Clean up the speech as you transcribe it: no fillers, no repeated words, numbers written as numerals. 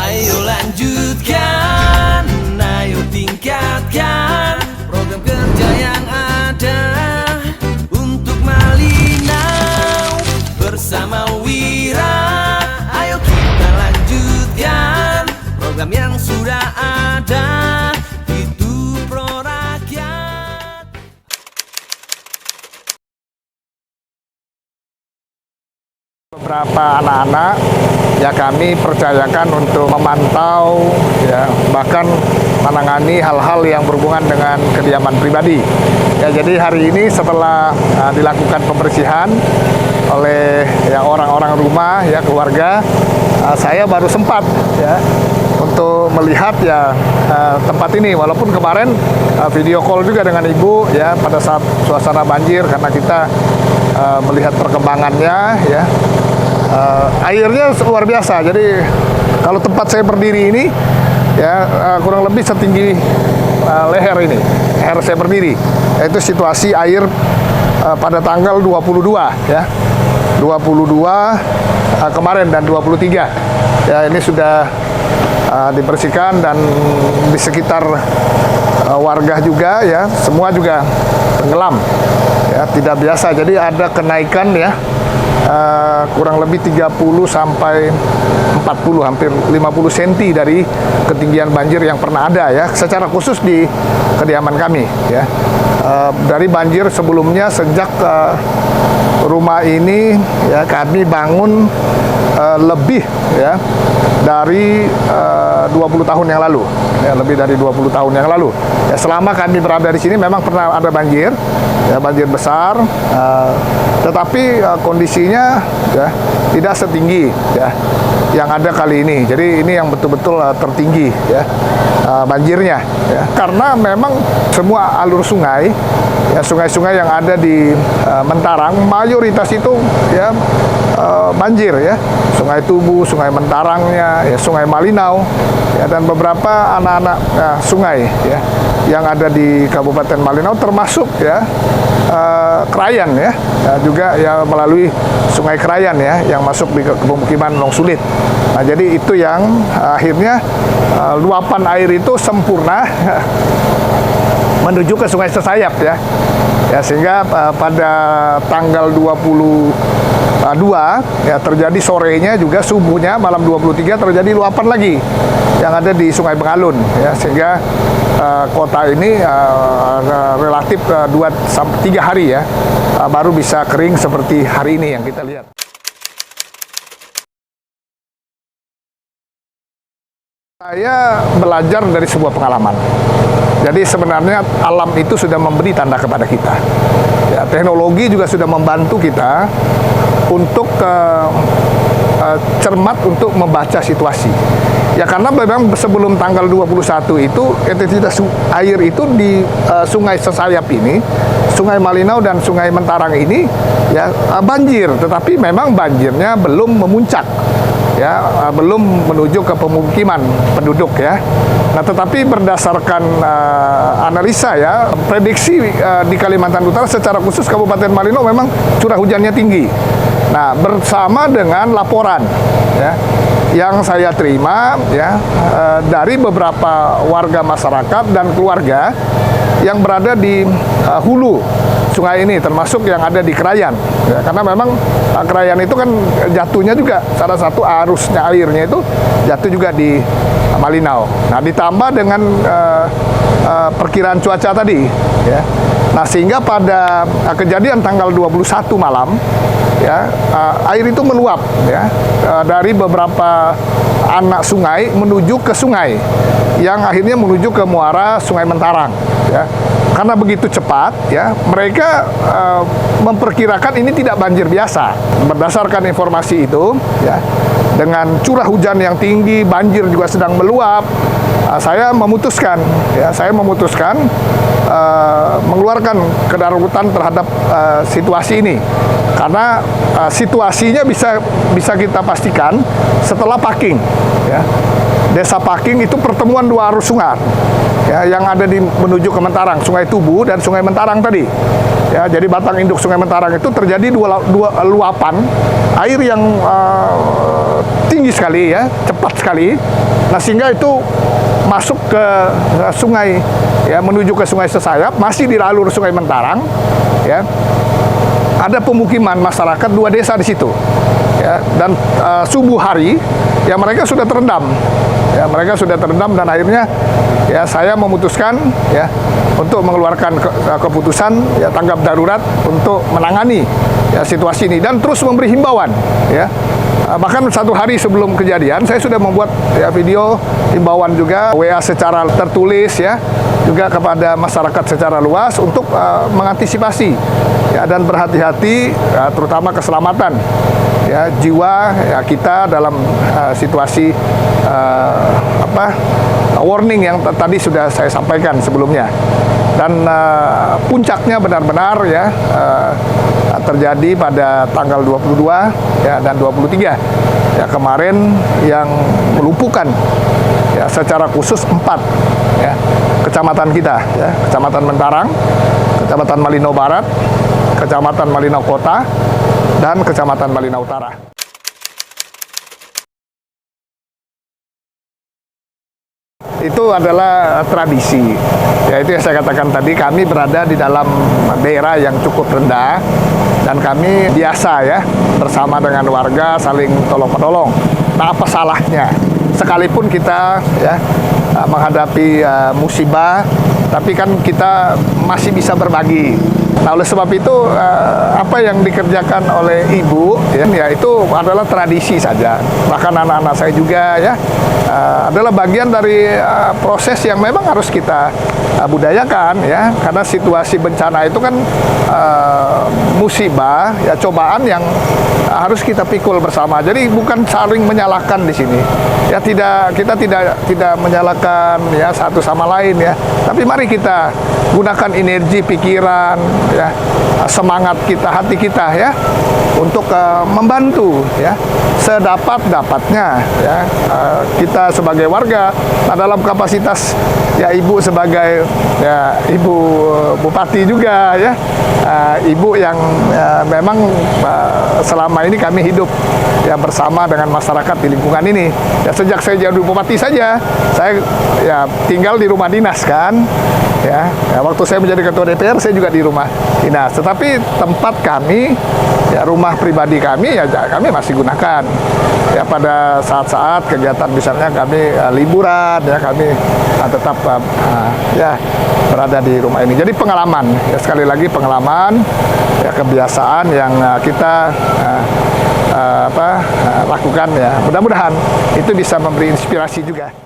Ayo lanjutkan, ayo tingkatkan program kerja yang ada untuk Malinau bersama Wira. Ayo kita lanjutkan program yang sudah ada, itu Pro Rakyat. Beberapa anak-anak ya kami percayakan untuk memantau ya, bahkan menangani hal-hal yang berhubungan dengan kediaman pribadi. Ya, jadi hari ini setelah dilakukan pembersihan oleh ya orang-orang rumah ya, keluarga, saya baru sempat ya untuk melihat ya tempat ini, walaupun kemarin video call juga dengan ibu ya pada saat suasana banjir, karena kita melihat perkembangannya ya. Airnya luar biasa. Jadi kalau tempat saya berdiri ini ya kurang lebih setinggi leher ini, leher saya berdiri. Itu situasi air pada tanggal 22 ya, 22 kemarin dan 23 ya, ini sudah dibersihkan, dan di sekitar warga juga ya, semua juga tenggelam ya, tidak biasa. Jadi ada kenaikan ya, kurang lebih 30 sampai 40, hampir 50 cm dari ketinggian banjir yang pernah ada ya, secara khusus di kediaman kami ya. Dari banjir sebelumnya, sejak rumah ini ya kami bangun lebih ya dari 20 tahun yang lalu ya, lebih dari 20 tahun yang lalu ya. Selama kami berada di sini memang pernah ada banjir ya, banjir besar, tetapi kondisinya ya tidak setinggi ya yang ada kali ini. Jadi ini yang betul-betul tertinggi ya banjirnya ya, karena memang semua alur sungai ya, sungai-sungai yang ada di Mentarang mayoritas itu ya banjir ya, Sungai Tubu, Sungai Mentarangnya ya, Sungai Malinau ya, dan beberapa anak-anak sungai ya yang ada di Kabupaten Malinau, termasuk ya Krayan ya, juga ya melalui Sungai Krayan ya yang masuk di pemukiman Long Sulit. Nah, jadi itu yang akhirnya luapan air itu sempurna menuju ke Sungai Sesayap ya. Ya, sehingga pada tanggal 22 ya terjadi sorenya, juga subuhnya malam 23 terjadi luapan lagi yang ada di Sungai Bengalun ya, sehingga kota ini relatif 2-3 hari ya baru bisa kering seperti hari ini yang kita lihat. Saya belajar dari sebuah pengalaman. Jadi sebenarnya alam itu sudah memberi tanda kepada kita. Ya, teknologi juga sudah membantu kita untuk cermat untuk membaca situasi. Ya, karena memang sebelum tanggal 21 itu intensitas air itu di Sungai Sesayap ini, Sungai Malinau dan Sungai Mentarang ini ya banjir, tetapi memang banjirnya belum memuncak. Ya, belum menuju ke pemukiman penduduk ya. Nah, tetapi berdasarkan analisa ya, prediksi di Kalimantan Utara, secara khusus Kabupaten Malinau memang curah hujannya tinggi. Nah, bersama dengan laporan ya yang saya terima ya dari beberapa warga masyarakat dan keluarga yang berada di hulu sungai ini, termasuk yang ada di Krayan ya, karena memang Krayan itu kan jatuhnya juga, salah satu arusnya airnya itu jatuh juga di Malinau. Nah, ditambah dengan perkiraan cuaca tadi ya. Nah, sehingga pada kejadian tanggal 21 malam ya air itu meluap ya dari beberapa anak sungai menuju ke sungai yang akhirnya menuju ke muara Sungai Mentarang ya. Karena begitu cepat ya, mereka memperkirakan ini tidak banjir biasa. Berdasarkan informasi itu ya, dengan curah hujan yang tinggi, banjir juga sedang meluap, saya memutuskan mengeluarkan kedaruratan terhadap situasi ini, karena situasinya bisa kita pastikan setelah Paking ya. Desa Paking itu pertemuan dua arus sungai ya, yang ada di menuju ke Mentarang, Sungai Tubu dan Sungai Mentarang tadi ya. Jadi batang induk Sungai Mentarang itu terjadi dua luapan air yang tinggi sekali ya, cepat sekali Nah, sehingga itu masuk ke sungai, ya, menuju ke Sungai Sesayap, masih di alur Sungai Mentarang, ya. Ada pemukiman masyarakat 2 desa di situ, ya. Dan subuh hari, ya, mereka sudah terendam, ya, mereka sudah terendam, dan akhirnya, ya, saya memutuskan, ya, untuk mengeluarkan keputusan, ya, tanggap darurat untuk menangani, ya, situasi ini dan terus memberi himbauan, ya. Bahkan 1 hari sebelum kejadian saya sudah membuat, ya, video himbauan juga, WA secara tertulis, ya, juga kepada masyarakat secara luas untuk mengantisipasi, ya, dan berhati-hati, ya, terutama keselamatan, ya, jiwa, ya, kita dalam situasi warning yang tadi sudah saya sampaikan sebelumnya. Dan puncaknya benar-benar, ya, terjadi pada tanggal 22, ya, dan 23, ya, kemarin, yang melumpuhkan, ya, secara khusus 4, ya, kecamatan kita, ya, Kecamatan Mentarang, Kecamatan Malinau Barat, Kecamatan Malinau Kota, dan Kecamatan Malinau Utara. Itu adalah tradisi, ya, itu yang saya katakan tadi, kami berada di dalam daerah yang cukup rendah dan kami biasa, ya, bersama dengan warga saling tolong-menolong. Nah, apa salahnya sekalipun kita, ya, menghadapi musibah, tapi kan kita masih bisa berbagi. Nah, oleh sebab itu apa yang dikerjakan oleh ibu, ya, itu adalah tradisi saja. Bahkan anak-anak saya juga, ya, adalah bagian dari proses yang memang harus kita budayakan, ya, karena situasi bencana itu kan musibah, ya, cobaan yang harus kita pikul bersama. Jadi bukan saling menyalahkan di sini, ya, kita tidak menyalahkan, ya, satu sama lain, ya, tapi mari kita gunakan energi, pikiran, ya, semangat kita, hati kita, ya, untuk membantu, ya, sedapat-dapatnya, ya, kita sebagai warga. Nah, dalam kapasitas, ya, ibu sebagai, ya, ibu bupati juga, ya, ibu yang memang selama ini kami hidup, ya, bersama dengan masyarakat di lingkungan ini. Ya, sejak saya jadi bupati saja, saya, ya, tinggal di rumah dinas, kan, ya, waktu saya menjadi ketua DPR saya juga di rumah dinas. Tetapi tempat kami, ya, rumah pribadi kami, ya, kami masih gunakan, ya, pada saat-saat kegiatan, misalnya kami liburan, ya, kami tetap ya, berada di rumah ini. Jadi pengalaman, ya, sekali lagi pengalaman, ya, kebiasaan yang kita lakukan, ya, mudah-mudahan itu bisa memberi inspirasi juga.